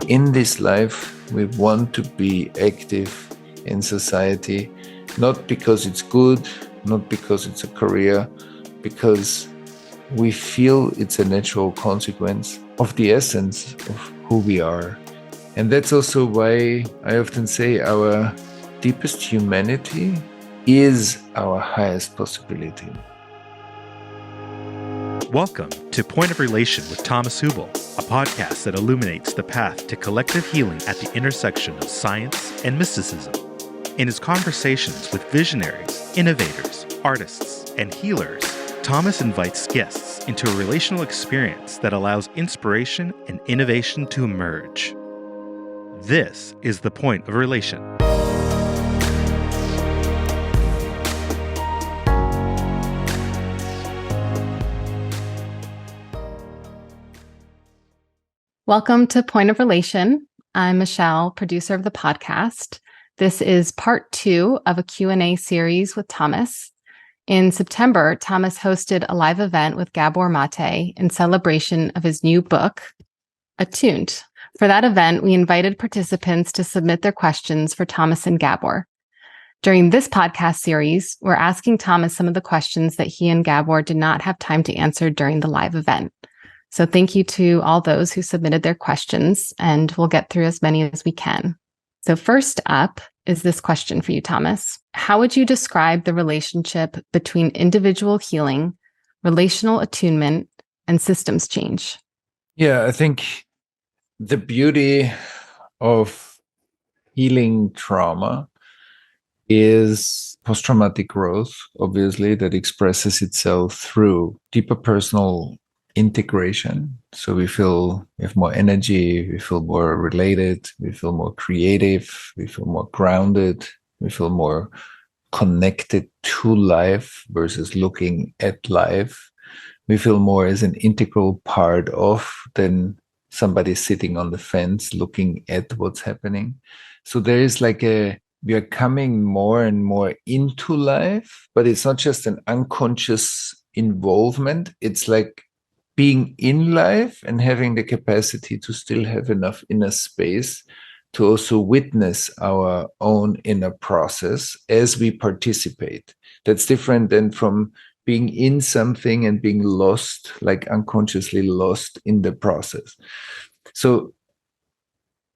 In this life, we want to be active in society, not because it's good, not because it's a career, because we feel it's a natural consequence of the essence of who we are. And that's also why I often say our deepest humanity is our highest possibility. Welcome to Point of Relation with Thomas Hübl, a podcast that illuminates the path to collective healing at the intersection of science and mysticism. In his conversations with visionaries, innovators, artists, and healers, Thomas invites guests into a relational experience that allows inspiration and innovation to emerge. This is the Point of Relation. Welcome to Point of Relation. I'm Michelle, producer of the podcast. This is part 2 of a Q&A series with Thomas. In September, Thomas hosted a live event with Gabor Maté in celebration of his new book, Attuned. For that event, we invited participants to submit their questions for Thomas and Gabor. During this podcast series, we're asking Thomas some of the questions that he and Gabor did not have time to answer during the live event. So thank you to all those who submitted their questions, and we'll get through as many as we can. So first up is this question for you, Thomas. How would you describe the relationship between individual healing, relational attunement, and systems change? Yeah, I think the beauty of healing trauma is post-traumatic growth, obviously, that expresses itself through deeper personal integration. So we have more energy, we feel more related, we feel more creative, we feel more grounded, we feel more connected to life versus looking at life. We feel more as an integral part of than somebody sitting on the fence looking at what's happening. So there is we are coming more and more into life, but it's not just an unconscious involvement. It's like being in life and having the capacity to still have enough inner space to also witness our own inner process as we participate. That's different than from being in something and being lost, like unconsciously lost in the process. So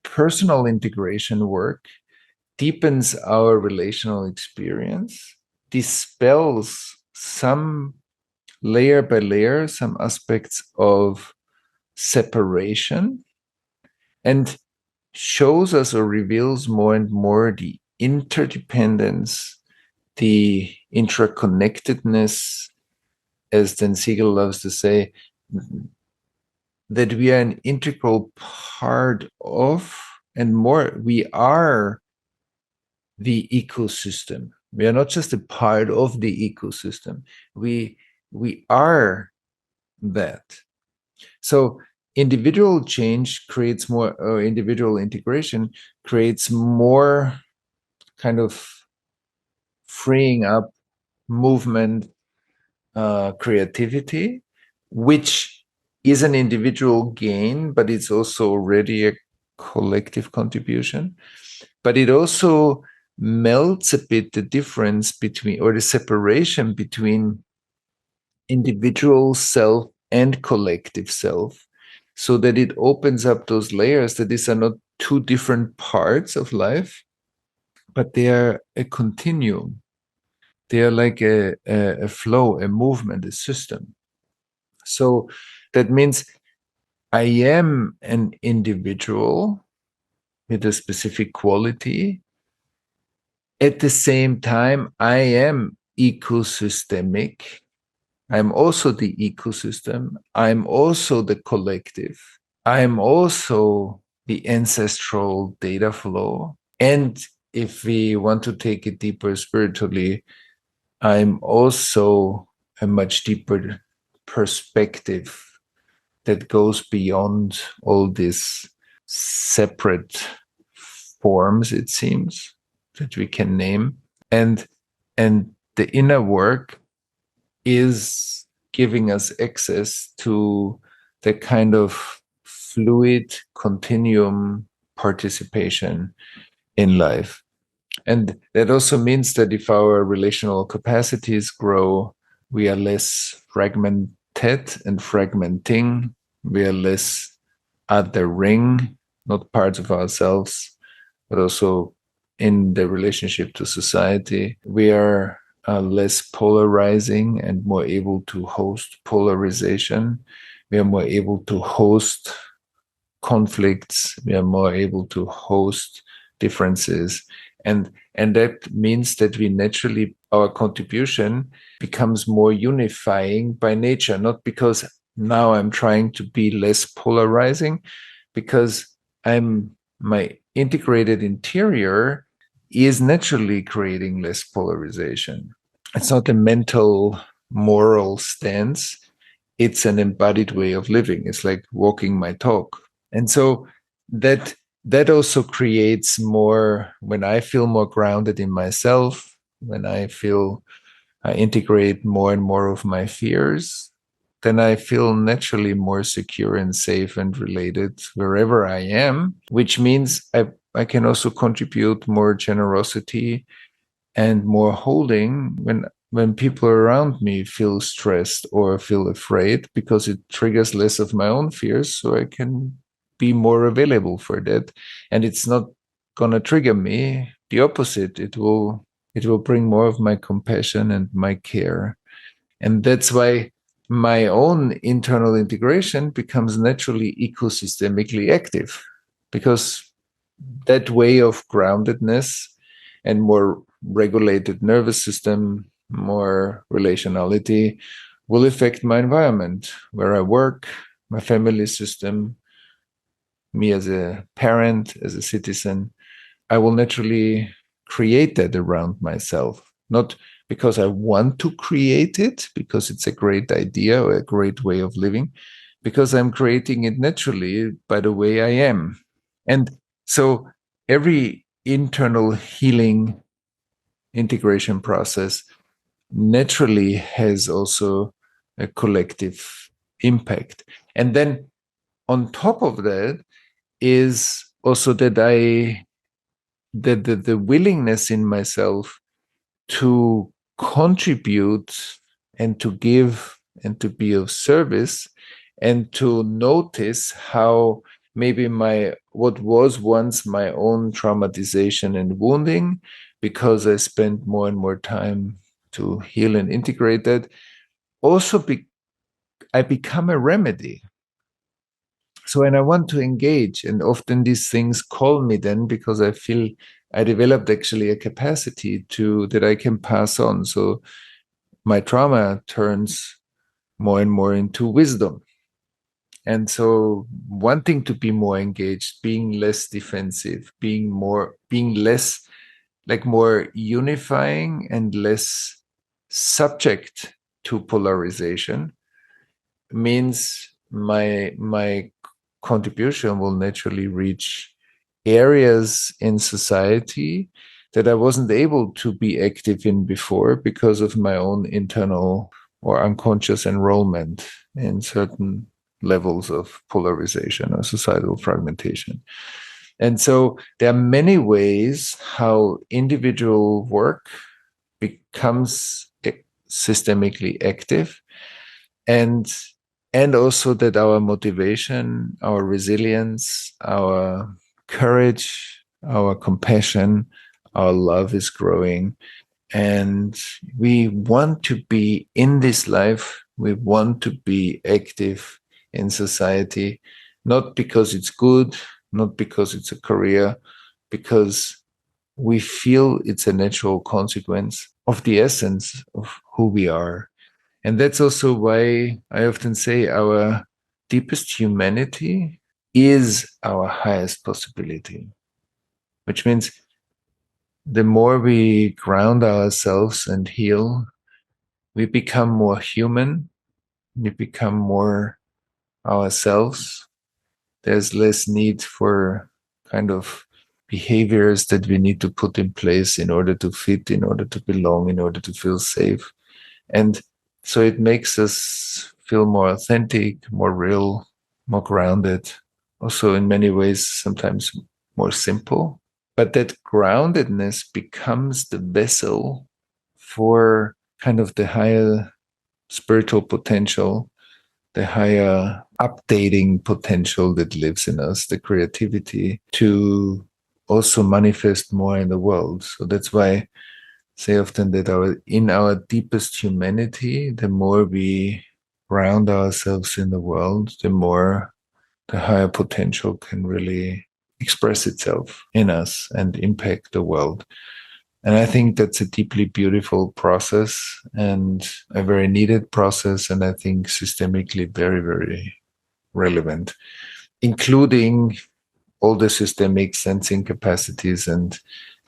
personal integration work deepens our relational experience, dispels some layer by layer, some aspects of separation, and shows us or reveals more and more the interdependence, the interconnectedness, as Dan Siegel loves to say, that we are an integral part of, and more, we are the ecosystem. We are not just a part of the ecosystem. We are that. So individual change creates more, or individual integration creates more kind of freeing up movement, creativity, which is an individual gain, but it's also already a collective contribution. But it also melts a bit the difference between, or the separation between individual self and collective self, so that it opens up those layers that these are not two different parts of life, but they are a continuum. They are like a flow, a movement, a system. So that means I am an individual with a specific quality. At the same time, I am ecosystemic. I'm also the ecosystem. I'm also the collective. I'm also the ancestral data flow. And if we want to take it deeper spiritually, I'm also a much deeper perspective that goes beyond all these separate forms, it seems, that we can name. And the inner work is giving us access to the kind of fluid continuum participation in life. And that also means that if our relational capacities grow, we are less fragmented and fragmenting. We are less othering, not parts of ourselves, but also in the relationship to society. We are less polarizing and more able to host polarization. We are more able to host conflicts. We are more able to host differences. And that means that we naturally, our contribution becomes more unifying by nature, not because now I'm trying to be less polarizing, because my integrated interior is naturally creating less polarization. It's not a mental, moral stance. It's an embodied way of living. It's like walking my talk. And so that also creates more, when I feel more grounded in myself, when I integrate more and more of my fears, then I feel naturally more secure and safe and related wherever I am, which means I can also contribute more generosity and more holding when people around me feel stressed or feel afraid, because it triggers less of my own fears, so I can be more available for that. And it's not going to trigger me. The opposite, it will bring more of my compassion and my care. And that's why my own internal integration becomes naturally ecosystemically active, because that way of groundedness and more regulated nervous system, more relationality, will affect my environment, where I work, my family system, me as a parent, as a citizen. I will naturally create that around myself, not because I want to create it, because it's a great idea or a great way of living, because I'm creating it naturally by the way I am. And so every internal healing integration process naturally has also a collective impact. And then on top of that is also that the willingness in myself to contribute and to give and to be of service and to notice how maybe what was once my own traumatization and wounding, because I spent more and more time to heal and integrate that, also I become a remedy. So when I want to engage, and often these things call me then, because I feel I developed actually a capacity that I can pass on. So my trauma turns more and more into wisdom. And so wanting to be more engaged, being less defensive, being less, like more unifying and less subject to polarization, means my contribution will naturally reach areas in society that I wasn't able to be active in before, because of my own internal or unconscious enrollment in certain levels of polarization or societal fragmentation. And so there are many ways how individual work becomes systemically active, and also that our motivation, our resilience, our courage, our compassion, our love is growing. And we want to be in this life. We want to be active in society, not because it's good, not because it's a career, because we feel it's a natural consequence of the essence of who we are. And that's also why I often say our deepest humanity is our highest possibility, which means the more we ground ourselves and heal, we become more human, we become more ourselves. There's less need for kind of behaviors that we need to put in place in order to fit, in order to belong, in order to feel safe. And so it makes us feel more authentic, more real, more grounded, also in many ways sometimes more simple. But that groundedness becomes the vessel for kind of the higher spiritual potential, the higher updating potential that lives in us, the creativity to also manifest more in the world. So that's why I say often that in our deepest humanity, the more we ground ourselves in the world, the more the higher potential can really express itself in us and impact the world. And I think that's a deeply beautiful process and a very needed process. And I think systemically very, very relevant, including all the systemic sensing capacities and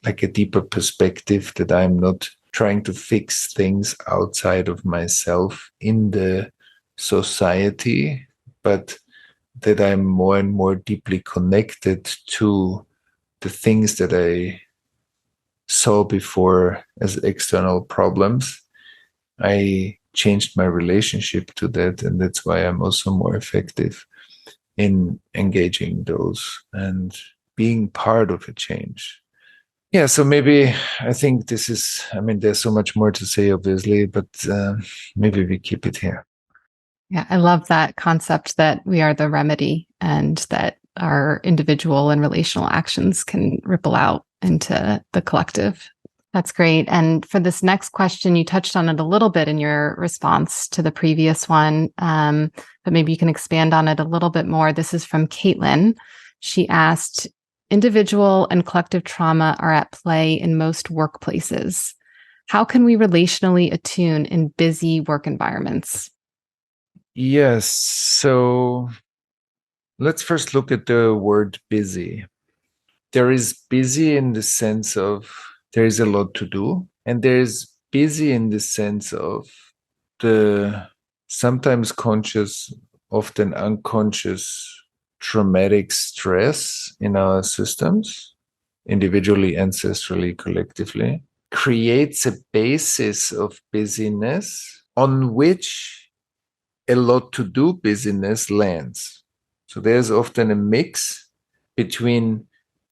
like a deeper perspective that I'm not trying to fix things outside of myself in the society, but that I'm more and more deeply connected to the things that I saw before as external problems. I changed my relationship to that, and that's why I'm also more effective in engaging those and being part of a change. Yeah, so maybe I think this is, I mean, there's so much more to say, obviously, but maybe we keep it here. Yeah, I love that concept that we are the remedy and that our individual and relational actions can ripple out into the collective. That's great. And for this next question, you touched on it a little bit in your response to the previous one, but maybe you can expand on it a little bit more. This is from Caitlin. She asked, individual and collective trauma are at play in most workplaces. How can we relationally attune in busy work environments? Yes. So let's first look at the word busy. There is busy in the sense of there is a lot to do, and there is busy in the sense of the sometimes conscious, often unconscious traumatic stress in our systems, individually, ancestrally, collectively, creates a basis of busyness on which a lot to do busyness lands. So there's often a mix between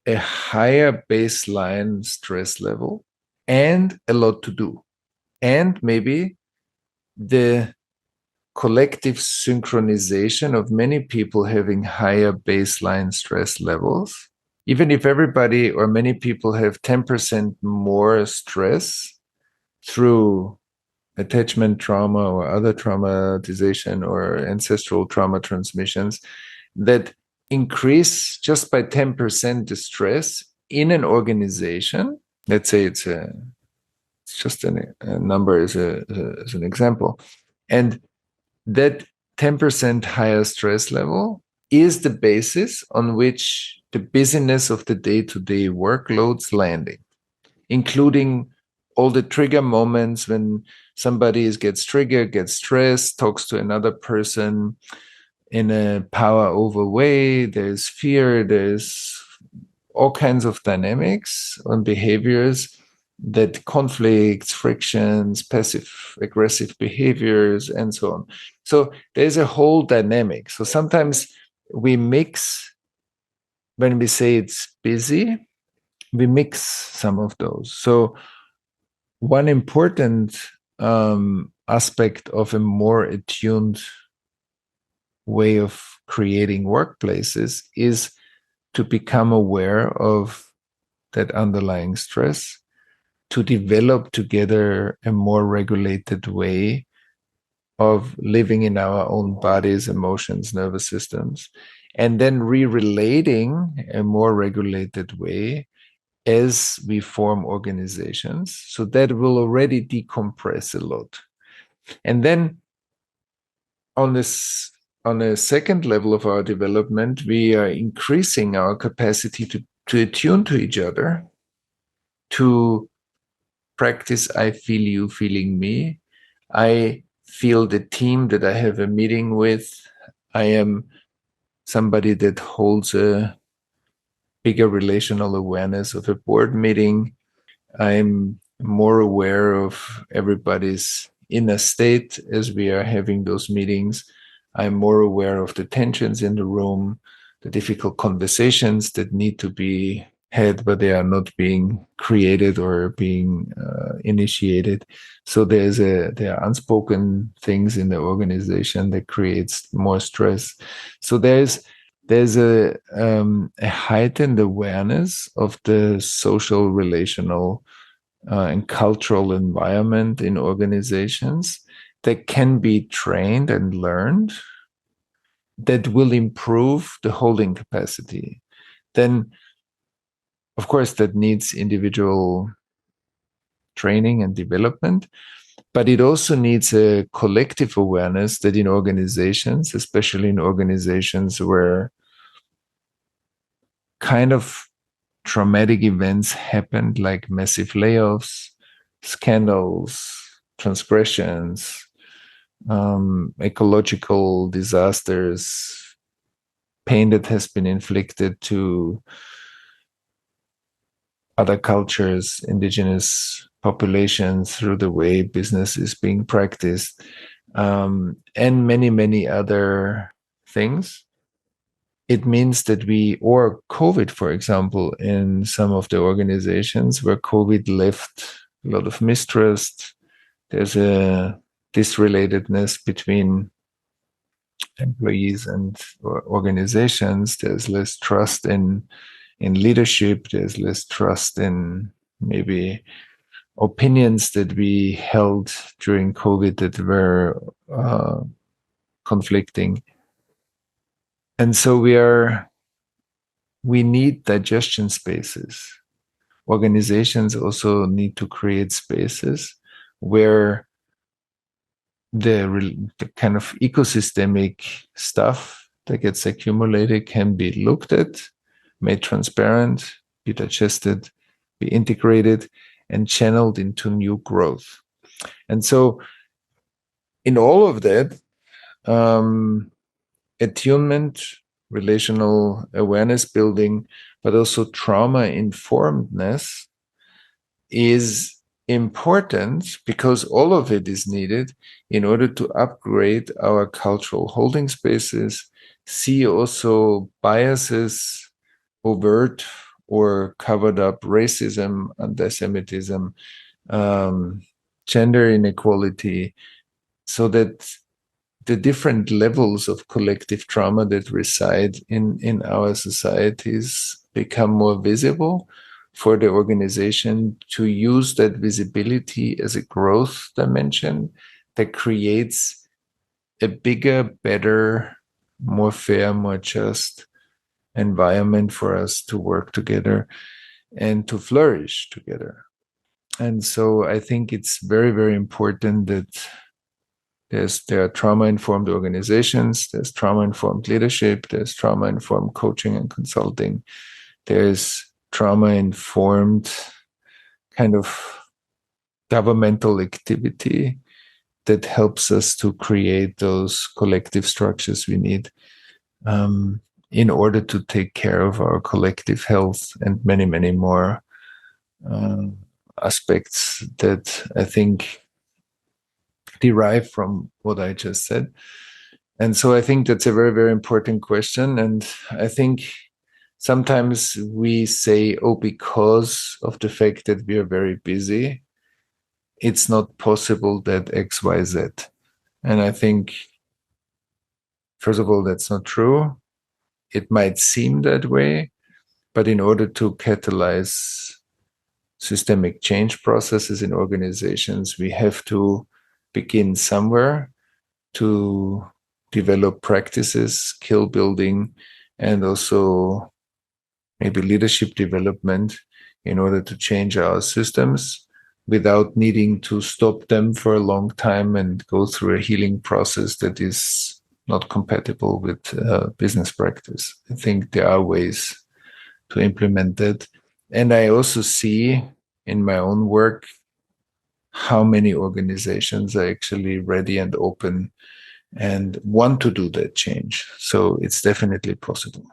a higher baseline stress level and a lot to do. And maybe the collective synchronization of many people having higher baseline stress levels. Even if everybody or many people have 10% more stress through attachment trauma or other traumatization or ancestral trauma transmissions that increase just by 10% the stress in an organization. Let's say it's just a number as an example. And that 10% higher stress level is the basis on which the busyness of the day-to-day workloads landing, including all the trigger moments when somebody gets triggered, gets stressed, talks to another person in a power over way. There's fear, there's all kinds of dynamics and behaviors that conflicts, frictions, passive aggressive behaviors, and so on. So there's a whole dynamic. So sometimes we mix, when we say it's busy, we mix some of those. So one important aspect of a more attuned way of creating workplaces is to become aware of that underlying stress, to develop together a more regulated way of living in our own bodies, emotions, nervous systems, and then re-relating a more regulated way as we form organizations. So that will already decompress a lot. And then on a second level of our development, we are increasing our capacity to attune to each other, to practice I feel you feeling me. I feel the team that I have a meeting with. I am somebody that holds a bigger relational awareness of a board meeting. I'm more aware of everybody's inner state as we are having those meetings. I'm more aware of the tensions in the room. the difficult conversations that need to be had, but they are not being created or being initiated. So there are unspoken things in the organization that creates more stress. So there's a heightened awareness of the social, relational, and cultural environment in organizations that can be trained and learned, that will improve the holding capacity. Then, of course, that needs individual training and development, but it also needs a collective awareness that in organizations, especially in organizations where kind of traumatic events happened, like massive layoffs, scandals, transgressions, ecological disasters, pain that has been inflicted to other cultures, indigenous populations through the way business is being practiced, and many, many other things. It means that or COVID, for example, in some of the organizations where COVID left a lot of mistrust, there's a disrelatedness between employees and organizations. There's less trust in leadership. There's less trust in maybe opinions that we held during COVID that were conflicting. And so we need digestion spaces. Organizations also need to create spaces where the kind of ecosystemic stuff that gets accumulated can be looked at, made transparent, be digested, be integrated, and channeled into new growth. And so in all of that, attunement, relational awareness building, but also trauma informedness is important, because all of it is needed in order to upgrade our cultural holding spaces, see also biases, overt or covered up racism, anti-Semitism, gender inequality, so that the different levels of collective trauma that reside in our societies become more visible, for the organization to use that visibility as a growth dimension that creates a bigger, better, more fair, more just environment for us to work together and to flourish together. And so I think it's very, very important that there are trauma-informed organizations, there's trauma-informed leadership, there's trauma-informed coaching and consulting, there's trauma-informed kind of governmental activity that helps us to create those collective structures we need in order to take care of our collective health, and many, many more aspects that I think derive from what I just said. And so I think that's a very, very important question. And I think sometimes we say, oh, because of the fact that we are very busy, it's not possible that X, Y, Z. And I think, first of all, that's not true. It might seem that way, but in order to catalyze systemic change processes in organizations, we have to begin somewhere to develop practices, skill building, and also maybe leadership development in order to change our systems without needing to stop them for a long time and go through a healing process that is not compatible with business practice. I think there are ways to implement that. And I also see in my own work how many organizations are actually ready and open and want to do that change. So it's definitely possible.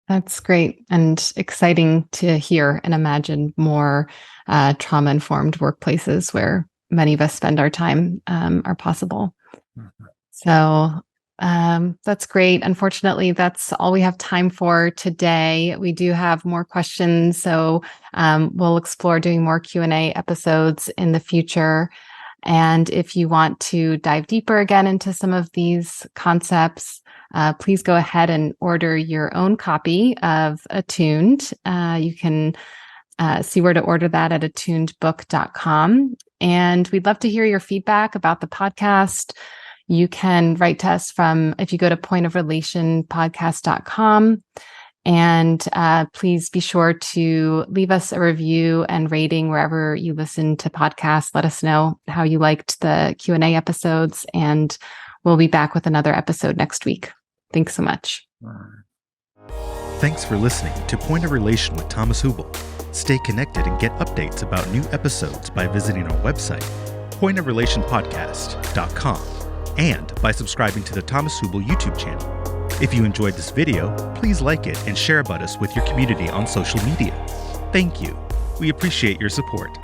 That's great and exciting to hear and imagine more trauma-informed workplaces where many of us spend our time are possible. Mm-hmm. So That's great. Unfortunately, that's all we have time for today. We do have more questions, so we'll explore doing more Q&A episodes in the future. And if you want to dive deeper again into some of these concepts, please go ahead and order your own copy of Attuned. You can see where to order that at attunedbook.com. And we'd love to hear your feedback about the podcast. You can write to us if you go to pointofrelationpodcast.com. And please be sure to leave us a review and rating wherever you listen to podcasts. Let us know how you liked the Q&A episodes, and we'll be back with another episode next week. Thanks so much. Thanks for listening to Point of Relation with Thomas Hübl. Stay connected and get updates about new episodes by visiting our website, pointofrelationpodcast.com, and by subscribing to the Thomas Hübl YouTube channel. If you enjoyed this video, please like it and share about us with your community on social media. Thank you. We appreciate your support.